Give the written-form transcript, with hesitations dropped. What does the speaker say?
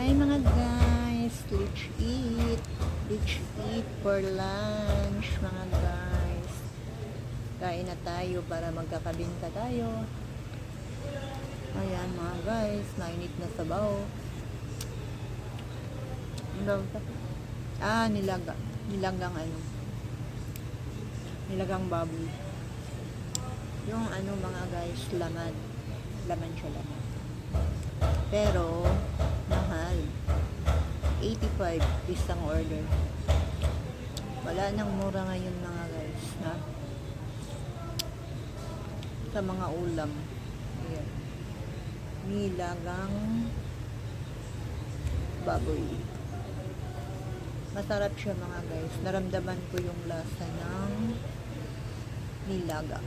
Hi mga guys, let's eat for lunch mga guys. Kain na tayo para magkakabinta tayo. Ayan mga guys, mainit na sabaw. Nilagang baboy. Yung mga guys, laman siya laman. Pero mahal, 85 isang order. Wala nang mura ngayon mga guys, ha? Sa mga ulam. Ayan. Nilagang baboy. Masarap siya mga guys. Naramdaman ko yung lasa ng nilaga.